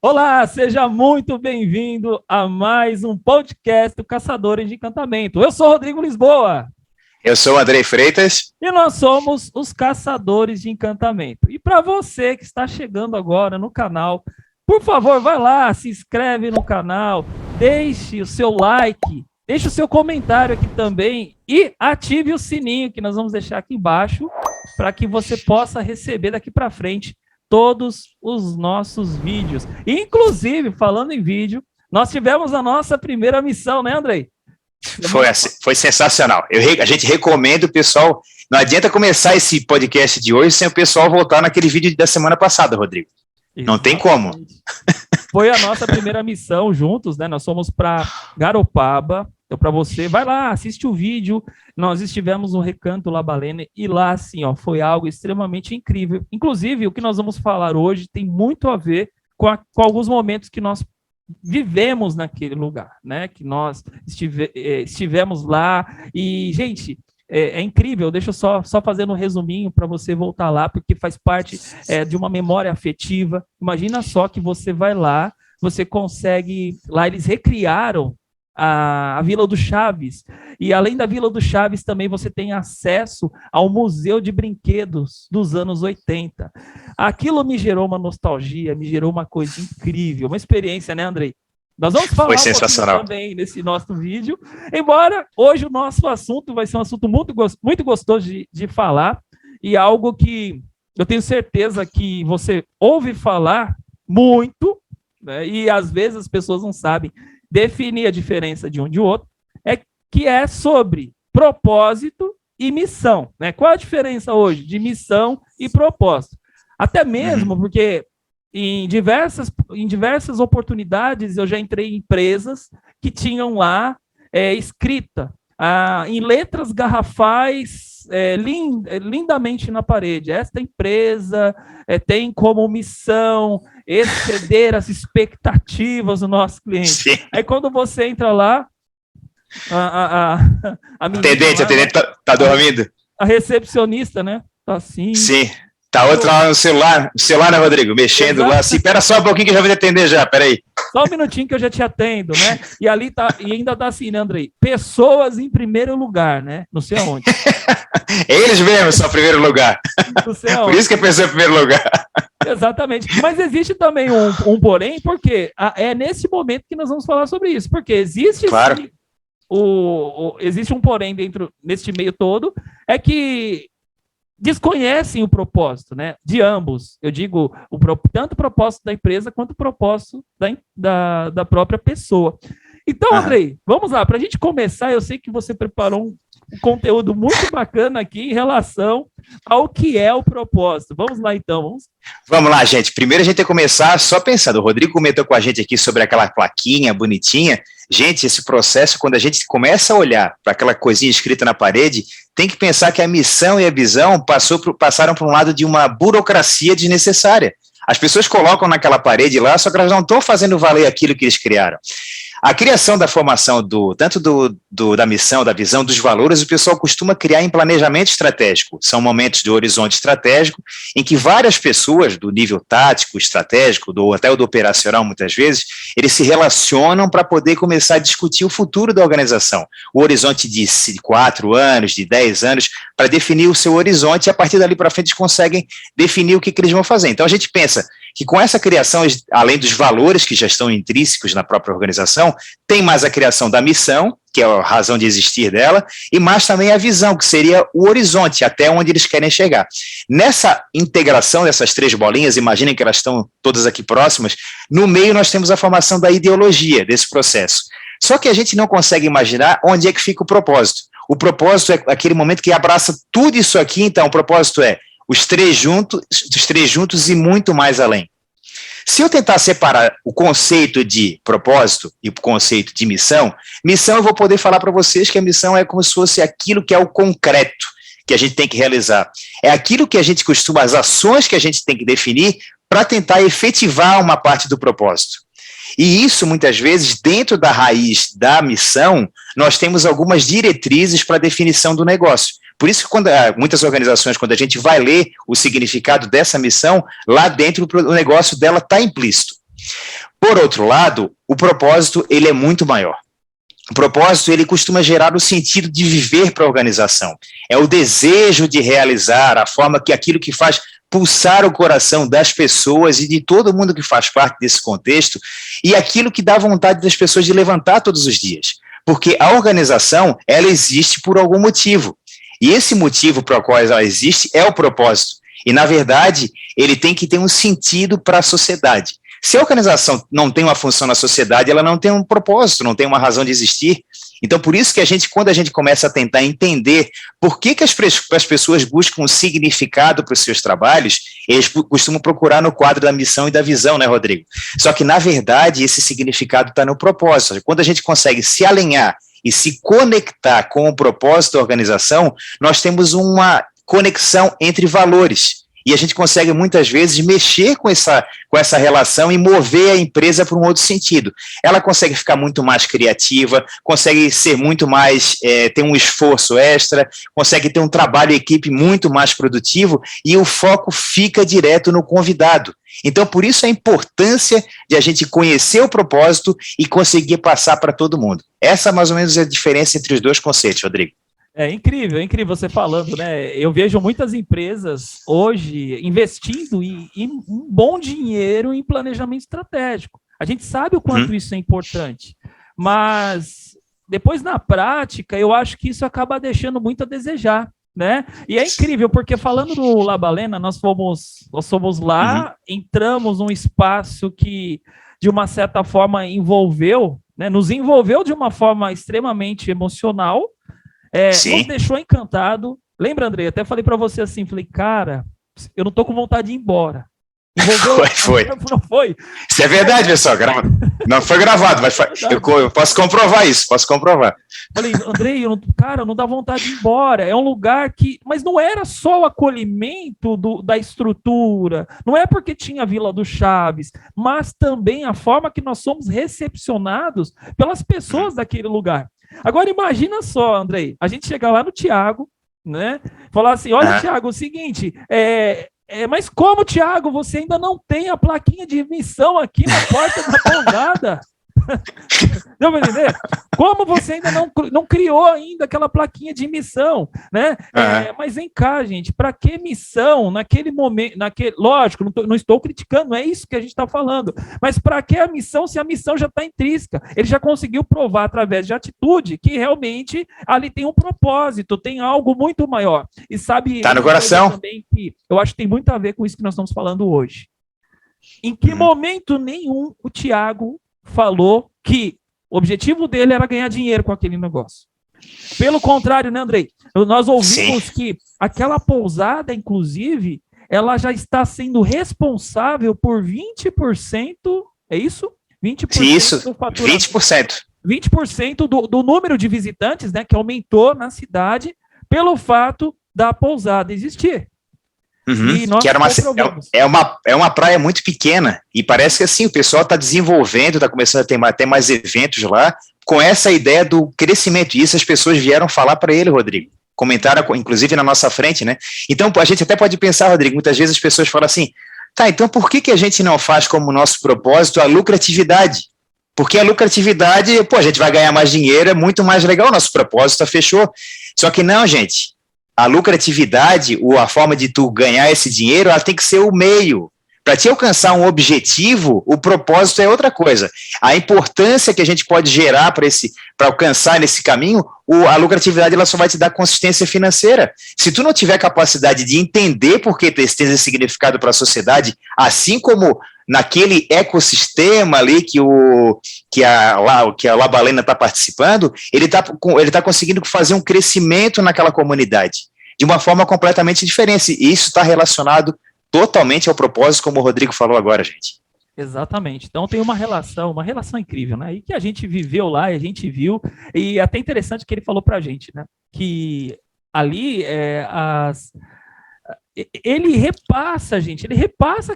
Olá, seja muito bem-vindo a mais um podcast do Caçadores de Encantamento. Eu sou Rodrigo Lisboa. Eu sou o Andrei Freitas. E nós somos os Caçadores de Encantamento. E para você que está chegando agora no canal, por favor, vai lá, se inscreve no canal, deixe o seu like, deixe o seu comentário aqui também e ative o sininho que nós vamos deixar aqui embaixo para que você possa receber daqui para frente todos os nossos vídeos. Inclusive, falando em vídeo, nós tivemos a nossa primeira missão, né, Andrei? Foi sensacional. A gente recomenda o pessoal. Não adianta começar esse podcast de hoje sem o pessoal voltar naquele vídeo da semana passada, Rodrigo. Exatamente. Não tem como. Foi a nossa primeira missão juntos, né? Nós fomos para Garopaba. Então, para você, vai lá, assiste o vídeo. Nós estivemos no Recanto La Balene e lá, assim, ó, foi algo extremamente incrível. Inclusive, o que nós vamos falar hoje tem muito a ver com alguns momentos que nós vivemos naquele lugar, né? Que nós estivemos lá e, gente, é incrível. Deixa eu só fazer um resuminho para você voltar lá, porque faz parte de uma memória afetiva. Imagina só que você vai lá, você consegue... Lá eles recriaram a Vila do Chaves, e além da Vila do Chaves também você tem acesso ao Museu de Brinquedos dos anos 80. Aquilo me gerou uma nostalgia, me gerou uma coisa incrível, uma experiência, né, Andrei? Nós vamos falar um pouquinho também nesse nosso vídeo, embora hoje o nosso assunto vai ser um assunto muito gostoso de falar, e algo que eu tenho certeza que você ouve falar muito, né, e às vezes as pessoas não sabem definir a diferença de um de outro, que é sobre propósito e missão, né? Qual a diferença hoje de missão e propósito? Até mesmo porque em diversas oportunidades eu já entrei em empresas que tinham lá escrita em letras garrafais lindamente na parede: esta empresa tem como missão exceder as expectativas do nosso cliente. Sim. Aí quando você entra lá, a atendente tá dormindo. A recepcionista, né? Tá assim. Sim. Tá outra lá no celular, né, Rodrigo? Mexendo lá assim. Espera só um pouquinho que eu já vou te atender já, peraí. Só um minutinho que eu já te atendo, né? E ali tá, e ainda tá assim, né, Andrei? Pessoas em primeiro lugar, né? Não sei aonde. Eles mesmos são em primeiro lugar. Não sei aonde. Por isso que é pessoa em primeiro lugar. Exatamente. Mas existe também um porém, porque é nesse momento que nós vamos falar sobre isso. Porque existe claro. Existe um porém neste meio todo, é que desconhecem o propósito, né, de ambos. Eu digo tanto o propósito da empresa quanto o propósito da própria pessoa. Então, Andrei, vamos lá. Para a gente começar, eu sei que você preparou um conteúdo muito bacana aqui em relação ao que é o propósito. Vamos lá, então. Vamos lá, gente. Primeiro a gente tem que começar só pensando. O Rodrigo comentou com a gente aqui sobre aquela plaquinha bonitinha. Gente, esse processo, quando a gente começa a olhar para aquela coisinha escrita na parede, tem que pensar que a missão e a visão passaram por um lado de uma burocracia desnecessária. As pessoas colocam naquela parede lá, só que elas não estão fazendo valer aquilo que eles criaram. A criação da formação tanto da missão, da visão, dos valores, o pessoal costuma criar em planejamento estratégico. São momentos de horizonte estratégico em que várias pessoas do nível tático, estratégico, até o do operacional, muitas vezes, eles se relacionam para poder começar a discutir o futuro da organização. O horizonte de 4 anos, de 10 anos, para definir o seu horizonte, e a partir dali para frente eles conseguem definir o que eles vão fazer. Então a gente pensa que com essa criação, além dos valores que já estão intrínsecos na própria organização, tem mais a criação da missão, que é a razão de existir dela, e mais também a visão, que seria o horizonte, até onde eles querem chegar. Nessa integração dessas 3 bolinhas, imaginem que elas estão todas aqui próximas, no meio nós temos a formação da ideologia desse processo. Só que a gente não consegue imaginar onde é que fica o propósito. O propósito é aquele momento que abraça tudo isso aqui. Então o propósito é os três juntos e muito mais além. Se eu tentar separar o conceito de propósito e o conceito de missão eu vou poder falar para vocês que a missão é como se fosse aquilo que é o concreto que a gente tem que realizar. É aquilo que a gente costuma, as ações que a gente tem que definir para tentar efetivar uma parte do propósito. E isso, muitas vezes, dentro da raiz da missão, nós temos algumas diretrizes para a definição do negócio. Por isso que muitas organizações, quando a gente vai ler o significado dessa missão, lá dentro o negócio dela está implícito. Por outro lado, o propósito ele é muito maior. O propósito, ele costuma gerar o sentido de viver para a organização. É o desejo de realizar, a forma que aquilo que faz pulsar o coração das pessoas e de todo mundo que faz parte desse contexto, e aquilo que dá vontade das pessoas de levantar todos os dias. Porque a organização, ela existe por algum motivo. E esse motivo para o qual ela existe é o propósito. E, na verdade, ele tem que ter um sentido para a sociedade. Se a organização não tem uma função na sociedade, ela não tem um propósito, não tem uma razão de existir. Então, por isso que quando a gente começa a tentar entender por que as pessoas buscam um significado para os seus trabalhos, eles costumam procurar no quadro da missão e da visão, né, Rodrigo? Só que, na verdade, esse significado está no propósito. Quando a gente consegue se alinhar e se conectar com o propósito da organização, nós temos uma conexão entre valores. E a gente consegue, muitas vezes, mexer com essa relação e mover a empresa para um outro sentido. Ela consegue ficar muito mais criativa, consegue ser muito mais, ter um esforço extra, consegue ter um trabalho em equipe muito mais produtivo e o foco fica direto no convidado. Então, por isso a importância de a gente conhecer o propósito e conseguir passar para todo mundo. Essa, mais ou menos, é a diferença entre os dois conceitos, Rodrigo. É incrível você falando, né? Eu vejo muitas empresas hoje investindo em um bom dinheiro em planejamento estratégico. A gente sabe o quanto isso é importante, mas depois na prática eu acho que isso acaba deixando muito a desejar, né? E é incrível porque falando do Labalena, nós fomos lá, entramos num espaço que de uma certa forma envolveu, né? Nos envolveu de uma forma extremamente emocional. Nos deixou encantado. Lembra, Andrei? Até falei para você assim, falei, cara, eu não tô com vontade de ir embora. Foi. Não foi? Isso é verdade, pessoal. Não foi gravado, mas eu posso comprovar isso, Falei, Andrei, cara, não dá vontade de ir embora. É um lugar que... Mas não era só o acolhimento da estrutura, não é porque tinha a Vila do Chaves, mas também a forma que nós somos recepcionados pelas pessoas daquele lugar. Agora imagina só, Andrei, a gente chegar lá no Thiago, né? Falar assim, olha, Thiago, é o seguinte, mas como, Thiago, você ainda não tem a plaquinha de missão aqui na porta da pousada? Deu para entender? Como você ainda não criou ainda aquela plaquinha de missão, né? Mas vem cá, gente, para que missão naquele momento, lógico, não estou criticando, não é isso que a gente está falando, mas para que a missão se a missão já está intrínseca? Ele já conseguiu provar através de atitude que realmente ali tem um propósito, tem algo muito maior. E sabe, está no coração. Também que eu acho que tem muito a ver com isso que nós estamos falando hoje. Em que momento nenhum o Thiago falou que o objetivo dele era ganhar dinheiro com aquele negócio. Pelo contrário, né, Andrei? Nós ouvimos que aquela pousada, inclusive, ela já está sendo responsável por 20%, é isso? 20% isso, do faturamento. 20%. 20% do número de visitantes, né, que aumentou na cidade pelo fato da pousada existir. Que é uma praia muito pequena e parece que assim o pessoal está desenvolvendo, está começando a ter mais eventos lá com essa ideia do crescimento, e isso as pessoas vieram falar para ele, Rodrigo, comentaram inclusive na nossa frente, né? Então a gente até pode pensar, Rodrigo, muitas vezes as pessoas falam assim, tá, então por que a gente não faz como nosso propósito a lucratividade? Porque a lucratividade, a gente vai ganhar mais dinheiro, é muito mais legal, nosso propósito fechou. Só que não, gente. A lucratividade, ou a forma de tu ganhar esse dinheiro, ela tem que ser o meio. Para te alcançar um objetivo, o propósito é outra coisa. A importância que a gente pode gerar para alcançar nesse caminho, a lucratividade ela só vai te dar consistência financeira. Se tu não tiver capacidade de entender por que tem esse significado para a sociedade, assim como naquele ecossistema ali que a Labalena está participando, ele tá conseguindo fazer um crescimento naquela comunidade, de uma forma completamente diferente, e isso está relacionado totalmente ao propósito, como o Rodrigo falou agora, gente. Exatamente, então tem uma relação incrível, né, e que a gente viveu lá, e a gente viu, e é até interessante que ele falou pra gente, né, que ali ele repassa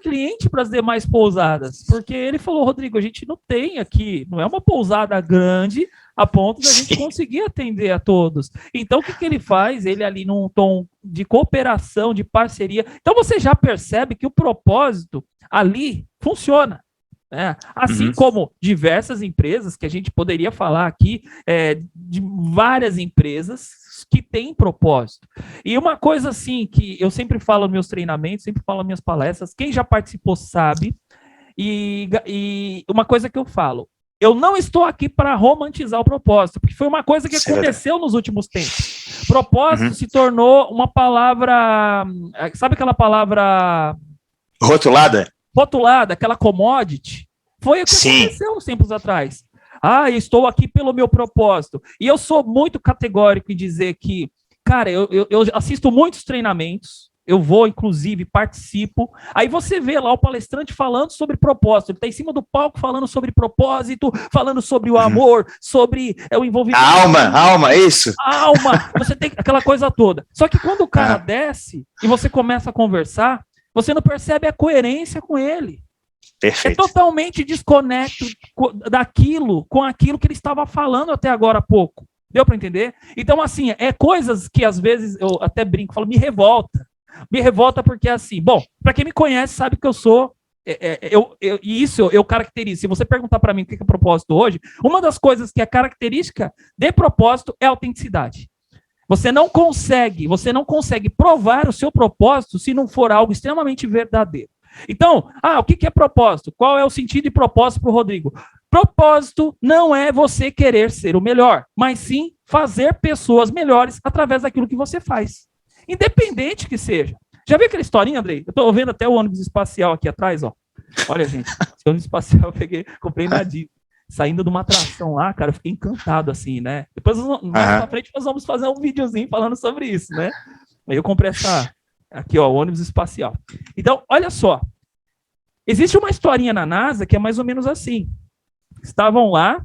cliente para as demais pousadas, porque ele falou, Rodrigo, a gente não tem aqui, não é uma pousada grande a ponto da gente conseguir atender a todos. Então, o que ele faz? Ele ali num tom de cooperação, de parceria. Então, você já percebe que o propósito ali funciona. né? Assim como diversas empresas, que a gente poderia falar aqui, de várias empresas que têm propósito. E uma coisa assim, que eu sempre falo nos meus treinamentos, sempre falo nas minhas palestras, quem já participou sabe, e uma coisa que eu falo, eu não estou aqui para romantizar o propósito, porque foi uma coisa que aconteceu nos últimos tempos. Propósito se tornou uma palavra, sabe aquela palavra... Rotulada, aquela commodity. Foi o que aconteceu uns tempos atrás. Eu estou aqui pelo meu propósito. E eu sou muito categórico em dizer que, cara, eu assisto muitos treinamentos, eu vou, inclusive, participo. Aí você vê lá o palestrante falando sobre propósito. Ele está em cima do palco falando sobre propósito, falando sobre o amor, sobre o envolvimento. Alma, isso. Alma, você tem aquela coisa toda. Só que quando o cara desce e você começa a conversar, você não percebe a coerência com ele. Perfeito. É totalmente desconecto daquilo, com aquilo que ele estava falando até agora há pouco. Deu para entender? Então, assim, coisas que às vezes eu até brinco, falo, me revolta. Me revolta porque, assim, bom, para quem me conhece sabe que eu sou, eu caracterizo. Se você perguntar para mim o que é propósito hoje, uma das coisas que é característica de propósito é a autenticidade. Você não consegue provar o seu propósito se não for algo extremamente verdadeiro. Então, o que é propósito? Qual é o sentido de propósito para o Rodrigo? Propósito não é você querer ser o melhor, mas sim fazer pessoas melhores através daquilo que você faz. Independente que seja. Já viu aquela historinha, Andrei? Eu estou vendo até o ônibus espacial aqui atrás, ó. Olha, gente, esse ônibus espacial eu comprei na Disney. Saindo de uma atração lá, cara, eu fiquei encantado, assim, né? Depois, mais pra frente, nós vamos fazer um videozinho falando sobre isso, né? Aí eu comprei aqui, ó, o ônibus espacial. Então, olha só. Existe uma historinha na NASA que é mais ou menos assim. Estavam lá,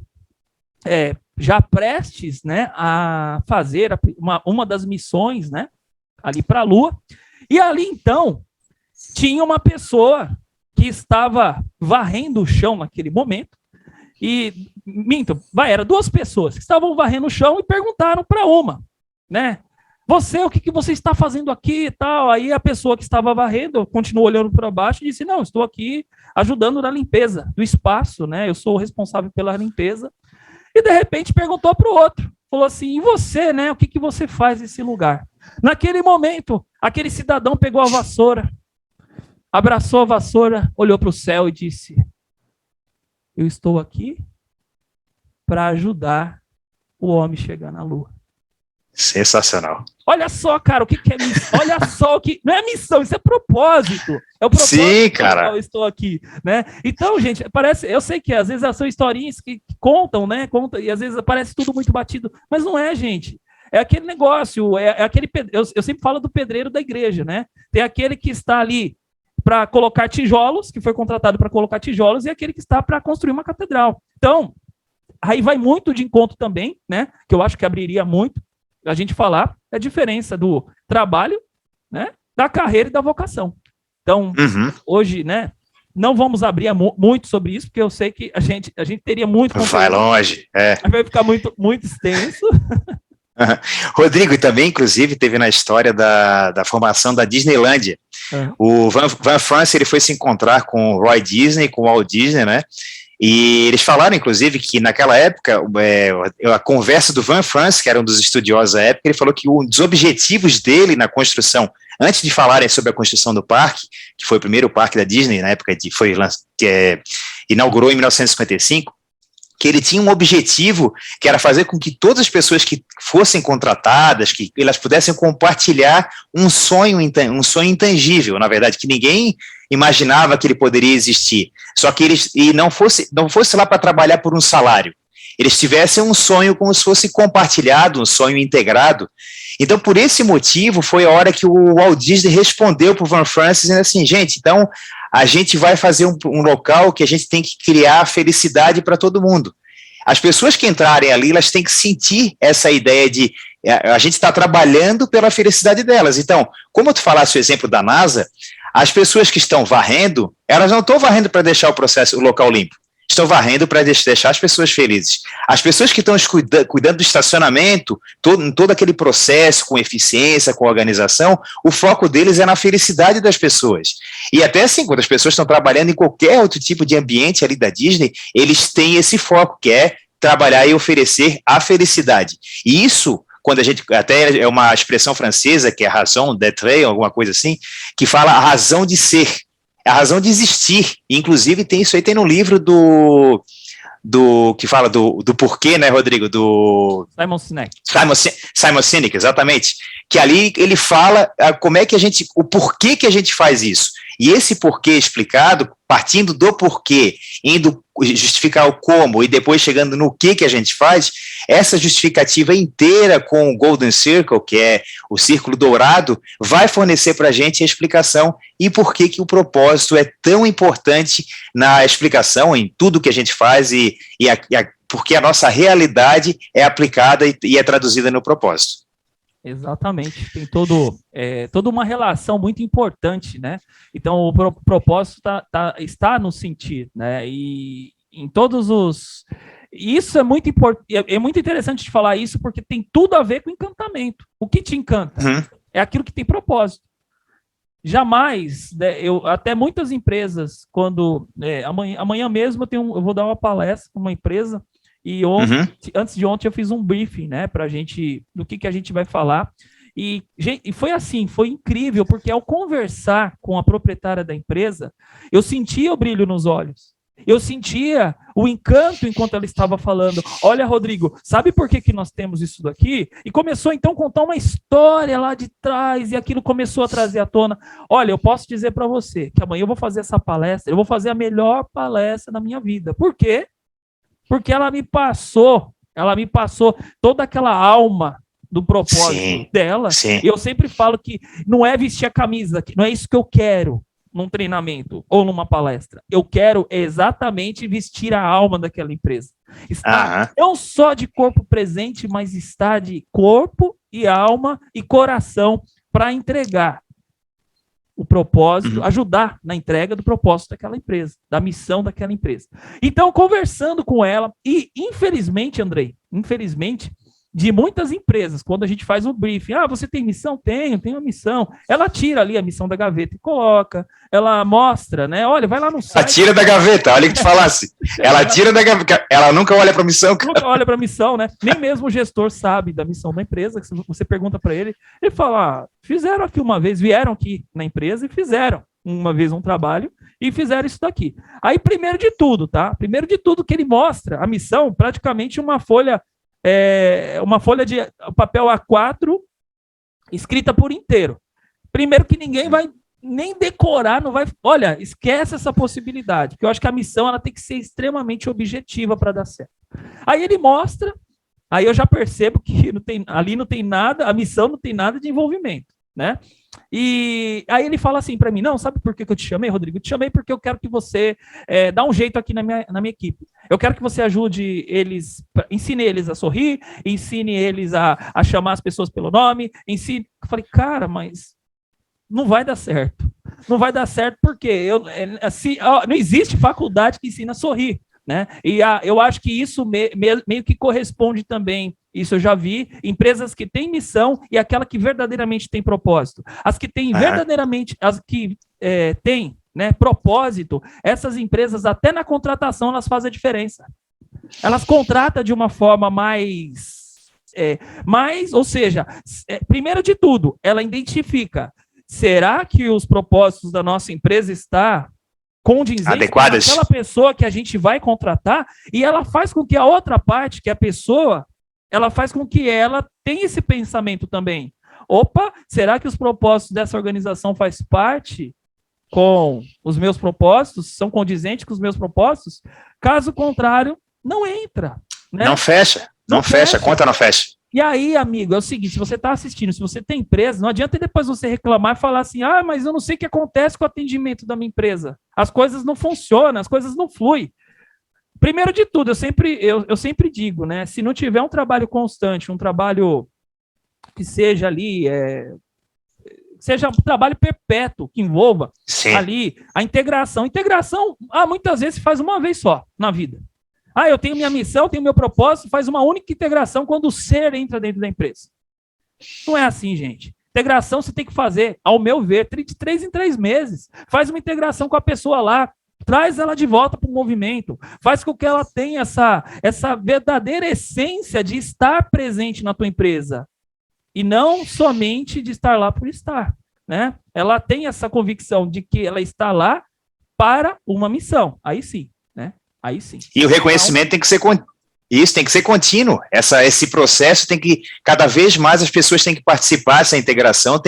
já prestes, né, a fazer uma das missões, né, ali para a Lua. E ali, então, tinha uma pessoa que estava varrendo o chão naquele momento. Eram duas pessoas que estavam varrendo o chão e perguntaram para uma, né? O que você está fazendo aqui e tal? Aí a pessoa que estava varrendo continuou olhando para baixo e disse, não, estou aqui ajudando na limpeza do espaço, né? Eu sou o responsável pela limpeza. E de repente perguntou para o outro, falou assim, e você, né? O que você faz nesse lugar? Naquele momento, aquele cidadão pegou a vassoura, abraçou a vassoura, olhou para o céu e disse, eu estou aqui para ajudar o homem a chegar na Lua. Sensacional. Olha só, cara, o que é missão? Olha só o que... Não é missão, isso é propósito. É o propósito. Sim, cara. Eu estou aqui, né? Então, gente, eu sei que às vezes são historinhas que contam, né? E às vezes parece tudo muito batido, mas não é, gente. É aquele negócio, eu sempre falo do pedreiro da igreja, né? Tem aquele que está ali para colocar tijolos, que foi contratado para colocar tijolos, e aquele que está para construir uma catedral. Então, aí vai muito de encontro também, né? Que eu acho que abriria muito a gente falar a diferença do trabalho, né? Da carreira e da vocação. Então, hoje, né? Não vamos abrir muito sobre isso, porque eu sei que a gente teria muito conteúdo. Vai longe, Vai ficar muito, muito extenso. Rodrigo, e também, inclusive, teve na história da formação da Disneylândia. O Van France, ele foi se encontrar com o Roy Disney, com o Walt Disney, né? E eles falaram, inclusive, que naquela época, a conversa do Van France, que era um dos estudiosos da época, ele falou que um dos objetivos dele na construção, antes de falarem sobre a construção do parque, que foi o primeiro parque da Disney, na época inaugurou em 1955, que ele tinha um objetivo que era fazer com que todas as pessoas que fossem contratadas, que elas pudessem compartilhar um sonho intangível, na verdade, que ninguém imaginava que ele poderia existir. Só que eles não fosse lá para trabalhar por um salário. Eles tivessem um sonho como se fosse compartilhado, um sonho integrado. Então, por esse motivo, foi a hora que o Walt Disney respondeu para o Van France, dizendo assim, gente, então a gente vai fazer um local que a gente tem que criar felicidade para todo mundo. As pessoas que entrarem ali, elas têm que sentir essa ideia de a gente está trabalhando pela felicidade delas. Então, como tu falaste o exemplo da NASA, as pessoas que estão varrendo, elas não estão varrendo para deixar o local limpo. estão varrendo para deixar as pessoas felizes. As pessoas que estão cuidando do estacionamento, em todo aquele processo, com eficiência, com organização, o foco deles é na felicidade das pessoas. E até assim, quando as pessoas estão trabalhando em qualquer outro tipo de ambiente ali da Disney, eles têm esse foco, que é trabalhar e oferecer a felicidade. E isso, quando a gente, até é uma expressão francesa, que é raison d'être, alguma coisa assim, que fala a razão de ser, a razão de existir. Inclusive, isso aí tem no livro que fala do porquê, né, Rodrigo? Do Simon Sinek. Simon Sinek, exatamente. Que ali ele fala como é que o porquê que a gente faz isso. E esse porquê explicado, partindo do porquê, indo justificar o como e depois chegando no que a gente faz, essa justificativa inteira com o Golden Circle, que é o círculo dourado, vai fornecer para a gente a explicação e por que o propósito é tão importante na explicação, em tudo que a gente faz porque a nossa realidade é aplicada e é traduzida no propósito. Exatamente, tem toda uma relação muito importante, né? Então, o propósito está no sentir, né? E em todos os... Isso é muito importante, é muito interessante de falar isso, porque tem tudo a ver com encantamento. O que te encanta é aquilo que tem propósito. Jamais, né, até muitas empresas, quando... amanhã mesmo eu vou dar uma palestra para uma empresa. E antes de ontem eu fiz um briefing, né, pra gente, do que a gente vai falar. E foi assim, foi incrível, porque ao conversar com a proprietária da empresa, eu sentia o brilho nos olhos. Eu sentia o encanto enquanto ela estava falando. Olha, Rodrigo, sabe por que nós temos isso daqui? E começou então a contar uma história lá de trás, e aquilo começou a trazer à tona. Olha, eu posso dizer para você que amanhã eu vou fazer essa palestra, eu vou fazer a melhor palestra da minha vida. Por quê? Porque ela me passou toda aquela alma do propósito dela. Sim. Eu sempre falo que não é vestir a camisa, não é isso que eu quero num treinamento ou numa palestra. Eu quero exatamente vestir a alma daquela empresa. Estar não só de corpo presente, mas estar de corpo e alma e coração para entregar o propósito, ajudar na entrega do propósito daquela empresa, da missão daquela empresa. Então, conversando com ela, e infelizmente, Andrei, de muitas empresas, quando a gente faz o briefing, você tem missão? Tenho uma missão. Ela tira ali a missão da gaveta e coloca, ela mostra, né? Olha, vai lá no site. Ela tira da gaveta, olha o que tu falasse. Ela tira da gaveta, ela nunca olha para a missão. Nunca olha para a missão, né? Nem mesmo o gestor sabe da missão da empresa, que você pergunta para ele, ele fala, fizeram aqui uma vez, vieram aqui na empresa e fizeram uma vez um trabalho e fizeram isso daqui. Aí, primeiro de tudo que ele mostra a missão, praticamente uma folha de papel A4 escrita por inteiro. Primeiro que ninguém vai nem decorar, não vai... Olha, esquece essa possibilidade, porque eu acho que a missão ela tem que ser extremamente objetiva para dar certo. Aí ele mostra, aí eu já percebo que ali não tem nada, a missão não tem nada de envolvimento, né? E aí ele fala assim para mim, não, sabe por que eu te chamei, Rodrigo? Eu te chamei porque eu quero que você dá um jeito aqui na minha equipe. Eu quero que você ajude eles, ensine eles a sorrir, ensine eles a chamar as pessoas pelo nome, ensine... Eu falei, cara, mas não vai dar certo. Não vai dar certo porque não existe faculdade que ensina a sorrir, né? E eu acho que isso meio que corresponde também. Isso eu já vi, empresas que têm missão e aquela que verdadeiramente tem propósito. As que têm verdadeiramente, as que têm, né, propósito, essas empresas até na contratação elas fazem a diferença. Elas contratam de uma forma ou seja, primeiro de tudo, ela identifica, será que os propósitos da nossa empresa estão condizentes com aquela pessoa que a gente vai contratar, e ela faz com que a outra parte, que é a pessoa, ela faz com que ela tenha esse pensamento também. Opa, será que os propósitos dessa organização faz parte com os meus propósitos? São condizentes com os meus propósitos? Caso contrário, não entra. Né? Não fecha, a conta não fecha. E aí, amigo, é o seguinte, se você está assistindo, se você tem empresa, não adianta depois você reclamar e falar assim, mas eu não sei o que acontece com o atendimento da minha empresa. As coisas não funcionam, as coisas não fluem. Primeiro de tudo, eu sempre digo, né? Se não tiver um trabalho constante, um trabalho que seja ali seja um trabalho perpétuo, que envolva ali a integração. Integração, muitas vezes faz uma vez só na vida. Eu tenho minha missão, tenho meu propósito, faz uma única integração quando o ser entra dentro da empresa. Não é assim, gente. Integração você tem que fazer, ao meu ver, de 3 em 3 meses. Faz uma integração com a pessoa lá, traz ela de volta para o movimento, faz com que ela tenha essa verdadeira essência de estar presente na tua empresa e não somente de estar lá por estar, né? Ela tem essa convicção de que ela está lá para uma missão, aí sim, né? Aí sim. E o reconhecimento tem que ser isso, tem que ser contínuo. Esse processo tem que, cada vez mais as pessoas têm que participar dessa integração,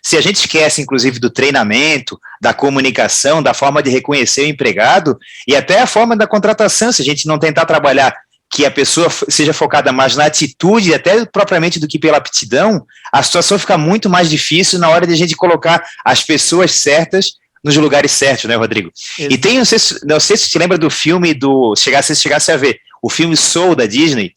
se a gente esquece, inclusive, do treinamento, da comunicação, da forma de reconhecer o empregado, e até a forma da contratação, se a gente não tentar trabalhar que a pessoa seja focada mais na atitude, até propriamente do que pela aptidão, a situação fica muito mais difícil na hora de a gente colocar as pessoas certas nos lugares certos, né, Rodrigo? Exato. E tem, não sei se te lembra do filme se chegasse a ver, o filme Soul, da Disney,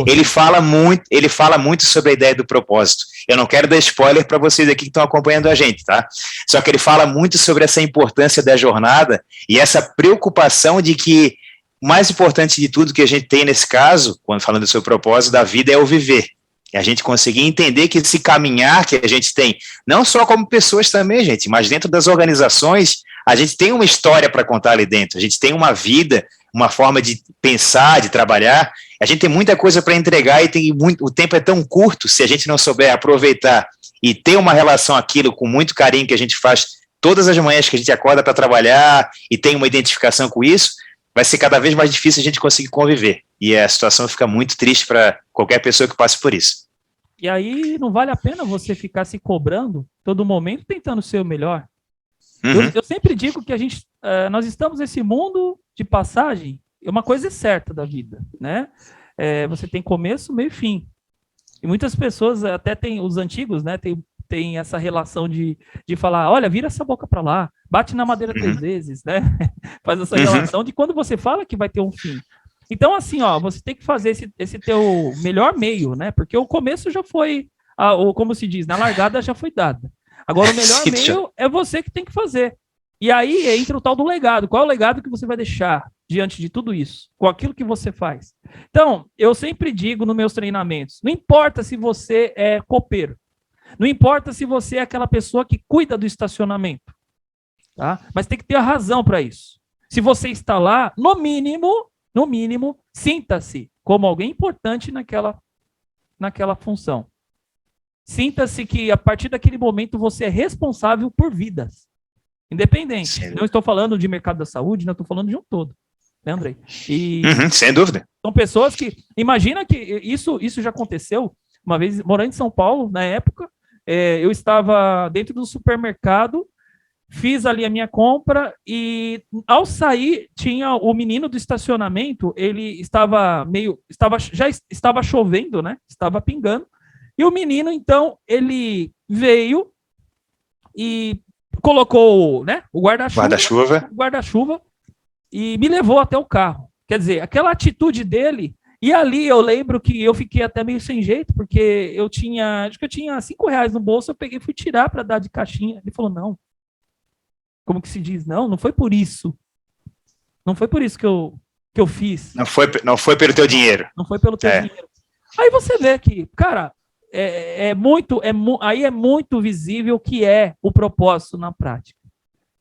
ele fala muito sobre a ideia do propósito. Eu não quero dar spoiler para vocês aqui que estão acompanhando a gente, tá? Só que ele fala muito sobre essa importância da jornada e essa preocupação de que o mais importante de tudo que a gente tem nesse caso, quando falando do seu propósito da vida, é o viver. E a gente conseguir entender que esse caminhar que a gente tem, não só como pessoas também, gente, mas dentro das organizações, a gente tem uma história para contar ali dentro, a gente tem uma vida, uma forma de pensar, de trabalhar, a gente tem muita coisa para entregar e o tempo é tão curto, se a gente não souber aproveitar e ter uma relação aquilo com muito carinho que a gente faz todas as manhãs que a gente acorda para trabalhar e tem uma identificação com isso, vai ser cada vez mais difícil a gente conseguir conviver. E a situação fica muito triste para qualquer pessoa que passe por isso. E aí não vale a pena você ficar se cobrando todo momento tentando ser o melhor. Uhum. Eu sempre digo que nós estamos nesse mundo de passagem, uma coisa é certa da vida, né? Você tem começo, meio e fim. E muitas pessoas, até os antigos, né, tem essa relação de falar, olha, vira essa boca para lá, bate na madeira 3 vezes, né? Faz essa relação de quando você fala que vai ter um fim. Então, assim, você tem que fazer esse teu melhor meio, né? Porque o começo já foi, como se diz, na largada já foi dada. Agora, o melhor meio é você que tem que fazer. E aí entra o tal do legado. Qual é o legado que você vai deixar diante de tudo isso? Com aquilo que você faz. Então, eu sempre digo nos meus treinamentos, não importa se você é copeiro, não importa se você é aquela pessoa que cuida do estacionamento, tá? Mas tem que ter a razão para isso. Se você está lá, no mínimo, sinta-se como alguém importante naquela função. Sinta-se que, a partir daquele momento, você é responsável por vidas. Independente. Sim. Não estou falando de mercado da saúde, não estou falando de um todo. Né, Andrei? Sem dúvida. São pessoas que... Imagina que isso já aconteceu. Uma vez, morando em São Paulo, na época, eu estava dentro do supermercado, fiz ali a minha compra e, ao sair, tinha o menino do estacionamento, ele já estava chovendo, né? Estava pingando. E o menino, então, ele veio e colocou, né, o guarda-chuva e me levou até o carro. Quer dizer, aquela atitude dele, e ali eu lembro que eu fiquei até meio sem jeito, porque acho que eu tinha R$5 no bolso, eu peguei e fui tirar para dar de caixinha. Ele falou, não. Como que se diz? Não foi por isso. Não foi por isso que eu fiz. Não foi pelo teu dinheiro. Não foi pelo teu dinheiro. Aí você vê que, cara, aí é muito visível o que é o propósito na prática.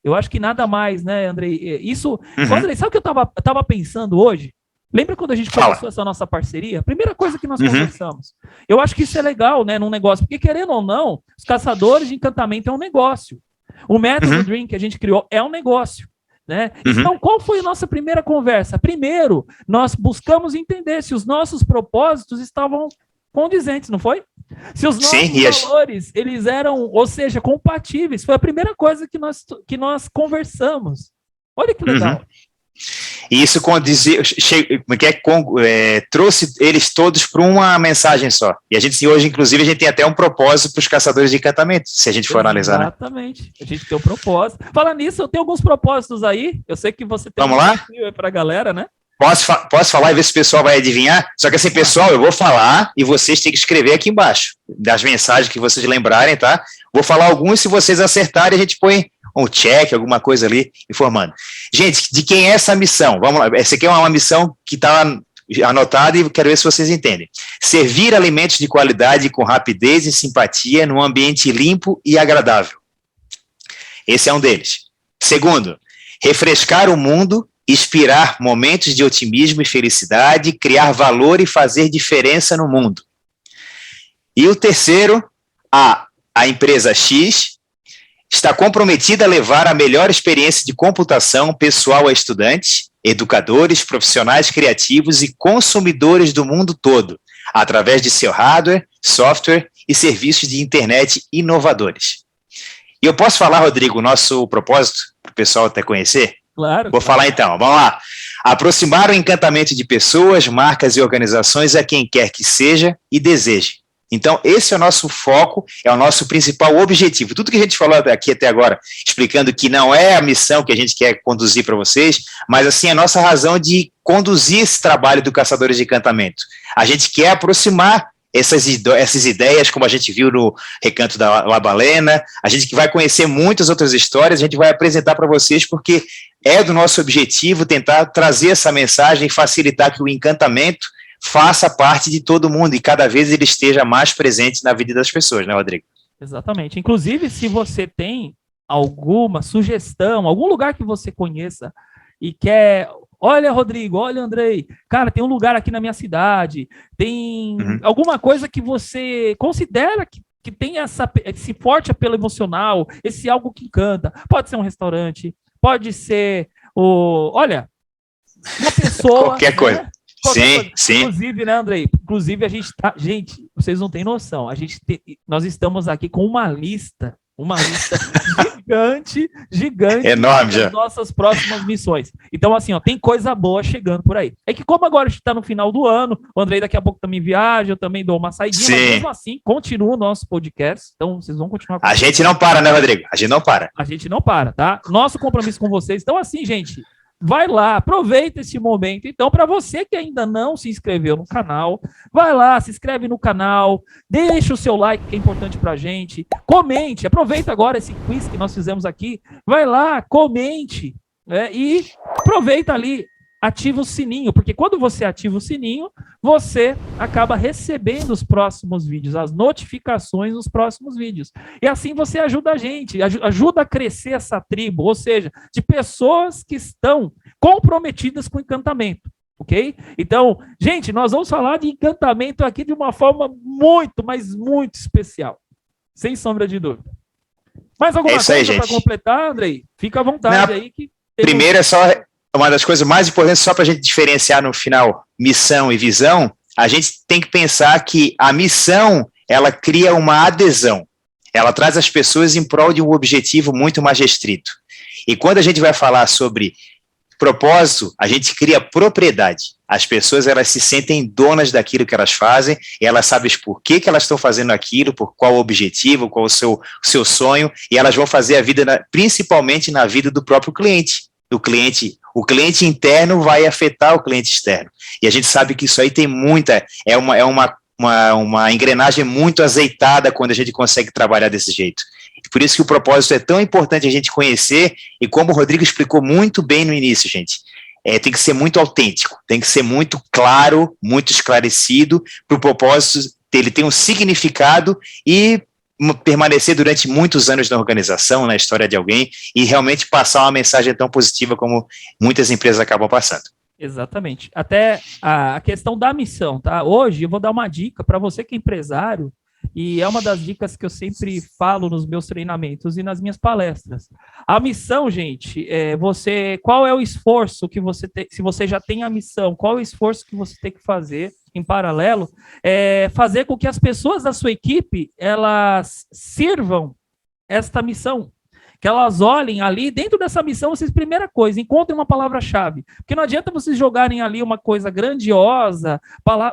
Eu acho que nada mais, né, Andrei? Isso. Andrei, sabe o que eu tava pensando hoje? Lembra quando a gente começou essa nossa parceria? A primeira coisa que nós conversamos. Eu acho que isso é legal, né, num negócio, porque querendo ou não, os caçadores de encantamento é um negócio. O método Dream que a gente criou é um negócio, né? Então, qual foi a nossa primeira conversa? Primeiro, nós buscamos entender se os nossos propósitos estavam condizentes, não foi? Se os nossos valores, eles eram, ou seja, compatíveis. Foi a primeira coisa que nós conversamos. Olha que legal. E isso trouxe eles todos para uma mensagem só. E a gente, hoje, inclusive, a gente tem até um propósito para os caçadores de encantamento, se a gente for analisar. Exatamente. Né? A gente tem um propósito. Fala nisso, eu tenho alguns propósitos aí. Eu sei que você tem Vamos lá? Para a galera, né? Posso falar e ver se o pessoal vai adivinhar? Só que assim, pessoal, eu vou falar e vocês têm que escrever aqui embaixo, das mensagens que vocês lembrarem, tá? Vou falar alguns, se vocês acertarem, a gente põe um check, alguma coisa ali, informando. Gente, de quem é essa missão? Vamos lá, essa aqui é uma missão que está anotada e quero ver se vocês entendem. Servir alimentos de qualidade com rapidez e simpatia num ambiente limpo e agradável. Esse é um deles. Segundo, refrescar o mundo, inspirar momentos de otimismo e felicidade, criar valor e fazer diferença no mundo. E o terceiro, a empresa X está comprometida a levar a melhor experiência de computação pessoal a estudantes, educadores, profissionais criativos e consumidores do mundo todo, através de seu hardware, software e serviços de internet inovadores. E eu posso falar, Rodrigo, o nosso propósito, para o pessoal até conhecer? Claro. Vou falar então, vamos lá. Aproximar o encantamento de pessoas, marcas e organizações a quem quer que seja e deseje. Então, esse é o nosso foco, é o nosso principal objetivo. Tudo que a gente falou aqui até agora, explicando que não é a missão que a gente quer conduzir para vocês, mas assim, a nossa razão de conduzir esse trabalho do Caçadores de Encantamento. A gente quer aproximar essas ideias, como a gente viu no Recanto da Labalena, a gente vai conhecer muitas outras histórias, a gente vai apresentar para vocês, porque é do nosso objetivo tentar trazer essa mensagem e facilitar que o encantamento faça parte de todo mundo e cada vez ele esteja mais presente na vida das pessoas, né, Rodrigo? Exatamente. Inclusive, se você tem alguma sugestão, algum lugar que você conheça e quer... Olha, Rodrigo, olha, Andrei, cara, tem um lugar aqui na minha cidade, tem alguma coisa que você considera que tem esse forte apelo emocional, esse algo que encanta. Pode ser um restaurante, pode ser olha, uma pessoa... Qualquer coisa. Sim. Inclusive, né, Andrei? Inclusive, a gente tá... Gente, vocês não têm noção. Nós estamos aqui com uma lista gigante enorme das nossas próximas missões. Então, assim, ó, tem coisa boa chegando por aí. É que como agora a gente está no final do ano, o Andrei daqui a pouco também viaja, eu também dou uma saidinha, mas mesmo assim, continua o nosso podcast, então vocês vão continuar. A gente não para, né, Rodrigo? A gente não para. A gente não para, tá? Nosso compromisso com vocês. Então, assim, gente, vai lá, aproveita esse momento. Então, para você que ainda não se inscreveu no canal, vai lá, se inscreve no canal, deixa o seu like, que é importante para a gente, comente, aproveita agora esse quiz que nós fizemos aqui, vai lá, comente, né, e aproveita ali, ativa o sininho, porque quando você ativa o sininho, você acaba recebendo os próximos vídeos, as notificações dos próximos vídeos. E assim você ajuda a gente, ajuda a crescer essa tribo, ou seja, de pessoas que estão comprometidas com encantamento, ok? Então, gente, nós vamos falar de encantamento aqui de uma forma muito, mas muito especial, sem sombra de dúvida. Mais alguma coisa para completar, Andrei? Fica à vontade aí. Primeiro é só... Uma das coisas mais importantes, só para a gente diferenciar no final missão e visão, a gente tem que pensar que a missão, ela cria uma adesão. Ela traz as pessoas em prol de um objetivo muito mais restrito. E quando a gente vai falar sobre propósito, a gente cria propriedade. As pessoas, elas se sentem donas daquilo que elas fazem, e elas sabem por que elas estão fazendo aquilo, por qual objetivo, qual o seu sonho, e elas vão fazer a vida, principalmente na vida do próprio cliente. O cliente interno vai afetar o cliente externo. E a gente sabe que isso aí tem é uma engrenagem muito azeitada quando a gente consegue trabalhar desse jeito. Por isso que o propósito é tão importante a gente conhecer, e como o Rodrigo explicou muito bem no início, gente, tem que ser muito autêntico, tem que ser muito claro, muito esclarecido, para o propósito dele ter um significado e permanecer durante muitos anos na organização, na história de alguém, e realmente passar uma mensagem tão positiva como muitas empresas acabam passando. Exatamente. Até a questão da missão, tá? Hoje eu vou dar uma dica para você que é empresário, e é uma das dicas que eu sempre falo nos meus treinamentos e nas minhas palestras. A missão, gente, qual é o esforço que você tem, se você já tem a missão, qual é o esforço que você tem que fazer em paralelo, fazer com que as pessoas da sua equipe, elas sirvam esta missão, que elas olhem ali, dentro dessa missão, vocês, primeira coisa, encontrem uma palavra-chave, porque não adianta vocês jogarem ali uma coisa grandiosa,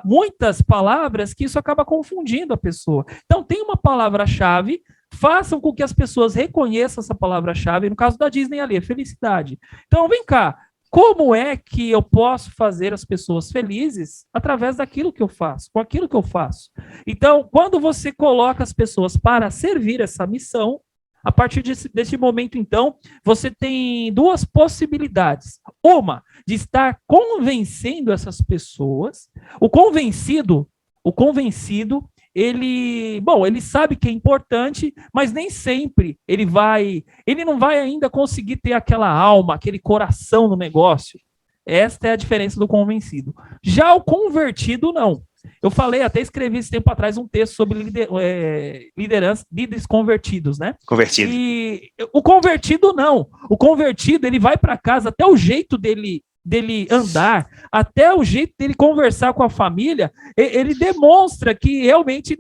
muitas palavras, que isso acaba confundindo a pessoa. Então, tem uma palavra-chave, façam com que as pessoas reconheçam essa palavra-chave, no caso da Disney ali, é felicidade. Então, vem cá, como é que eu posso fazer as pessoas felizes através daquilo que eu faço, com aquilo que eu faço. Então, quando você coloca as pessoas para servir essa missão, a partir desse momento, então, você tem duas possibilidades. Uma, de estar convencendo essas pessoas. O convencido, ele sabe que é importante, mas nem sempre ele não vai ainda conseguir ter aquela alma, aquele coração no negócio. Esta é a diferença do convencido. Já o convertido, não. Eu falei, até escrevi esse tempo atrás um texto sobre liderança, líderes convertidos, né? Convertido. E o convertido, não. O convertido, ele vai para casa, até o jeito dele andar, até o jeito dele conversar com a família, ele demonstra que realmente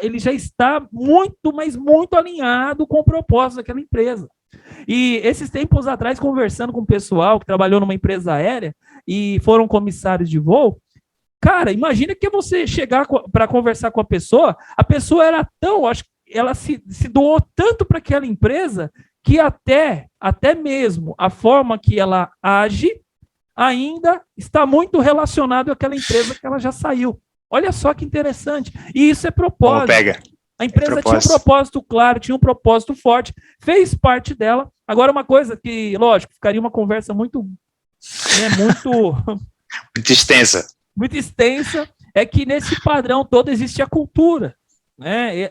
ele já está muito, mas muito alinhado com o propósito daquela empresa. E esses tempos atrás, conversando com o pessoal que trabalhou numa empresa aérea e foram comissários de voo, cara, imagina que você chegar para conversar com a pessoa era tão, acho que ela se doou tanto para aquela empresa que até mesmo a forma que ela age ainda está muito relacionado àquela empresa que ela já saiu. Olha só que interessante. E isso é propósito. Como pega? A empresa tinha um propósito claro, tinha um propósito forte, fez parte dela. Agora, uma coisa que, lógico, ficaria uma conversa muito extensa. Muito extensa, é que nesse padrão todo existe a cultura, né?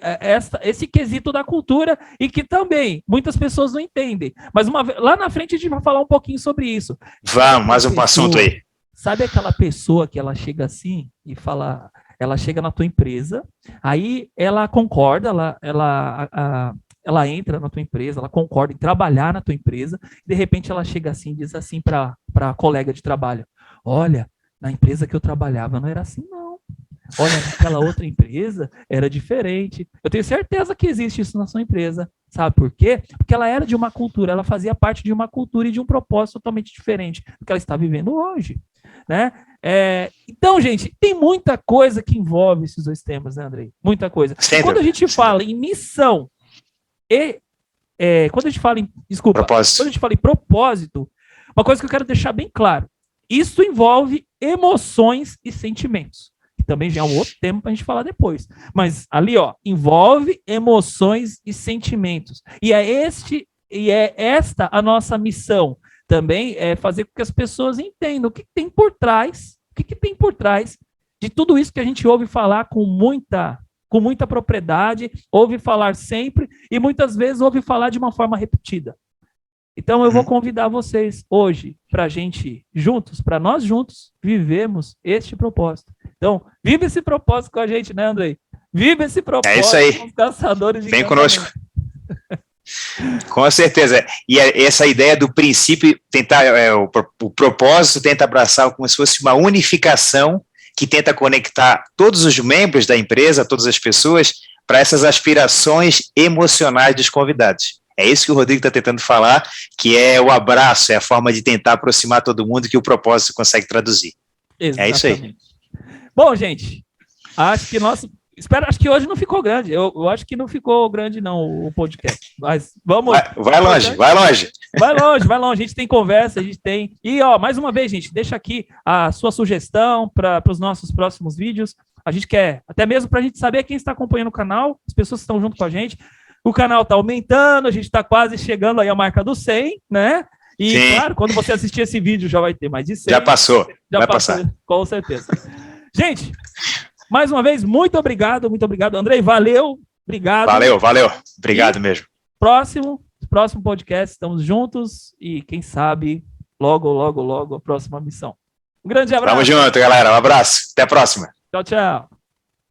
Esse quesito da cultura, e que também muitas pessoas não entendem. Mas lá na frente a gente vai falar um pouquinho sobre isso. Vamos, mais um assunto aí. Sabe aquela pessoa que ela chega assim e fala, ela chega na tua empresa, aí ela concorda, ela entra na tua empresa, ela concorda em trabalhar na tua empresa, e de repente ela chega assim e diz assim para a colega de trabalho: olha, na empresa que eu trabalhava não era assim, não. Olha, naquela outra empresa era diferente. Eu tenho certeza que existe isso na sua empresa. Sabe por quê? Porque ela era de uma cultura, ela fazia parte de uma cultura e de um propósito totalmente diferente do que ela está vivendo hoje, né? Então, gente, tem muita coisa que envolve esses dois temas, né, Andrei? Muita coisa. Quando a gente fala em missão quando a gente fala em propósito. Quando a gente fala em propósito, uma coisa que eu quero deixar bem claro: isso envolve emoções e sentimentos. Que também já é um outro tema para a gente falar depois. Mas ali, envolve emoções e sentimentos. E é esta a nossa missão também, é fazer com que as pessoas entendam o que tem por trás, de tudo isso que a gente ouve falar com muita propriedade, ouve falar sempre e muitas vezes ouve falar de uma forma repetida. Então eu vou convidar vocês hoje para a gente juntos, para nós juntos, vivemos este propósito. Então, vive esse propósito com a gente, né, Andrei? Vive esse propósito. É isso aí. Com os caçadores de Vem conosco. Com certeza. E essa ideia do princípio, tentar o propósito tenta abraçar como se fosse uma unificação que tenta conectar todos os membros da empresa, todas as pessoas, para essas aspirações emocionais dos convidados. É isso que o Rodrigo está tentando falar, que é o abraço, é a forma de tentar aproximar todo mundo que o propósito consegue traduzir. Exatamente. É isso aí. Bom, gente, acho que hoje não ficou grande. Eu acho que não ficou grande, não, o podcast. Mas vamos. Vai longe. Vai longe. A gente tem conversa, a gente tem. E, mais uma vez, gente, deixa aqui a sua sugestão para os nossos próximos vídeos. A gente quer, até mesmo para a gente saber quem está acompanhando o canal, as pessoas que estão junto com a gente. O canal está aumentando, a gente está quase chegando aí à marca do 100, né? E, sim, claro, quando você assistir esse vídeo já vai ter mais de 100. Já passou. Vai passar. Com certeza. Gente, mais uma vez, muito obrigado. Andrei, valeu. Obrigado. Valeu. Obrigado mesmo. Próximo podcast, estamos juntos e quem sabe logo a próxima missão. Um grande abraço. Tamo junto, galera. Um abraço. Até a próxima. Tchau.